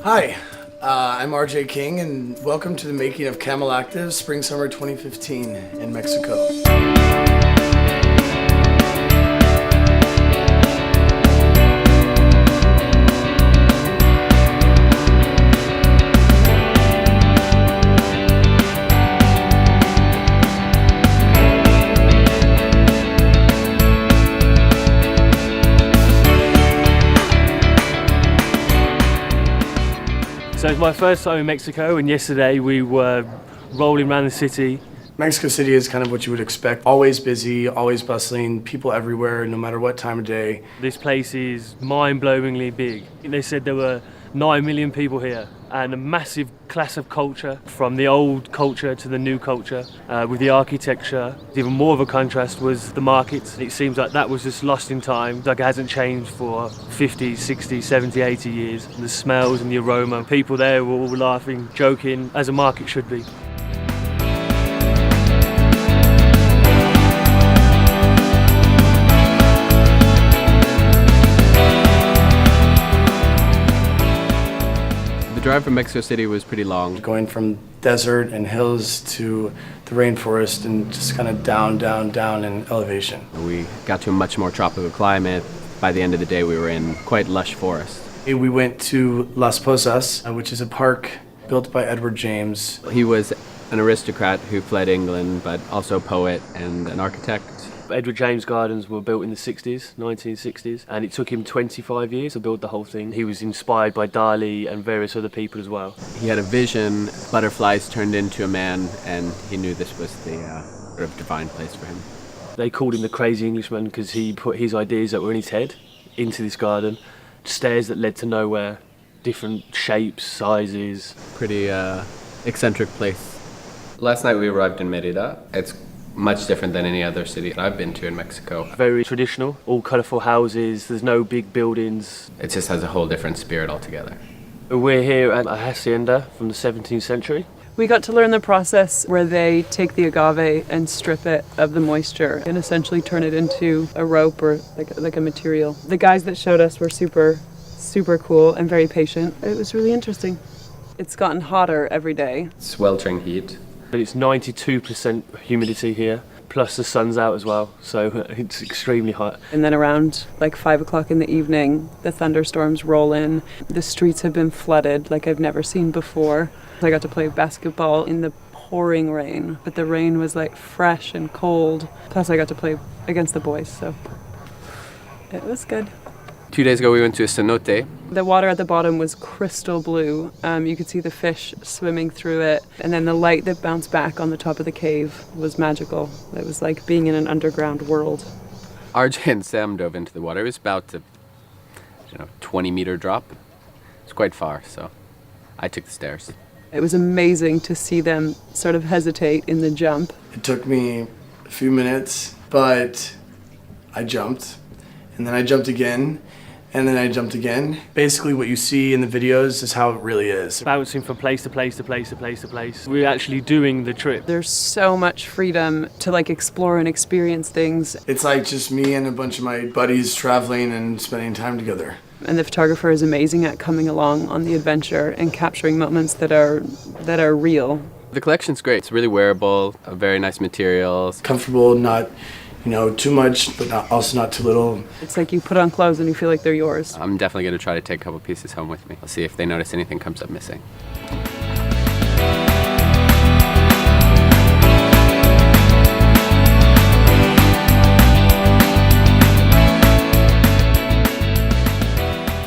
Hi, I'm RJ King, and welcome to the making of Camel Active Spring Summer 2015 in Mexico. So it's my first time in Mexico, and yesterday we were rolling around the city. Mexico City is kind of what you would expect. Always busy, always bustling, people everywhere, no matter what time of day. This place is mind-blowingly big. They said there were 9 million people here, and a massive class of culture, from the old culture to the new culture, with the architecture. Even more of a contrast was the markets. It seems like that was just lost in time, like it hasn't changed for 50, 60, 70, 80 years. And the smells and the aroma, people there were all laughing, joking, as a market should be. The drive from Mexico City was pretty long. Going from desert and hills to the rainforest and just kind of down in elevation. We got to a much more tropical climate. By the end of the day, we were in quite lush forest. We went to Las Posas, which is a park built by Edward James. He was an aristocrat who fled England, but also a poet and an architect. Edward James Gardens were built in the 60s, 1960s, and it took him 25 years to build the whole thing. He was inspired by Dali and various other people as well. He had a vision, butterflies turned into a man, and he knew this was the sort of divine place for him. They called him the crazy Englishman because he put his ideas that were in his head into this garden. Stairs that led to nowhere, different shapes, sizes. Pretty eccentric place. Last night we arrived in Mérida. It's much different than any other city I've been to in Mexico. Very traditional, all colourful houses, there's no big buildings. It just has a whole different spirit altogether. We're here at a hacienda from the 17th century. We got to learn the process where they take the agave and strip it of the moisture and essentially turn it into a rope or like a material. The guys that showed us were super cool and very patient. It was really interesting. It's gotten hotter every day. Sweltering heat. But it's 92% humidity here, plus the sun's out as well, so it's extremely hot. And then around like 5 o'clock in the evening, the thunderstorms roll in. The streets have been flooded like I've never seen before. I got to play basketball in the pouring rain, but the rain was like fresh and cold. Plus I got to play against the boys, so it was good. 2 days ago we went to a cenote. The water at the bottom was crystal blue. You could see the fish swimming through it. And then the light that bounced back on the top of the cave was magical. It was like being in an underground world. RJ and Sam dove into the water. It was about a 20-meter drop. It's quite far, so I took the stairs. It was amazing to see them sort of hesitate in the jump. It took me a few minutes, but I jumped, and then I jumped again, and then I jumped again. Basically what you see in the videos is how it really is. Bouncing from place to place to place to place to place. We're actually doing the trip. There's so much freedom to like explore and experience things. It's like just me and a bunch of my buddies traveling and spending time together. And the photographer is amazing at coming along on the adventure and capturing moments that are real. The collection's great. It's really wearable, very nice materials. Comfortable, not too much, but also not too little. It's like you put on clothes and you feel like they're yours. I'm definitely going to try to take a couple pieces home with me. I'll see if they notice anything comes up missing.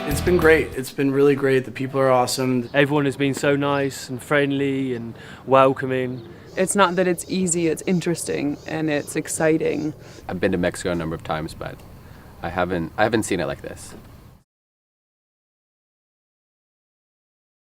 It's been great. It's been really great. The people are awesome. Everyone has been so nice and friendly and welcoming. It's not that it's easy, it's interesting and it's exciting. I've been to Mexico a number of times, but I haven't seen it like this.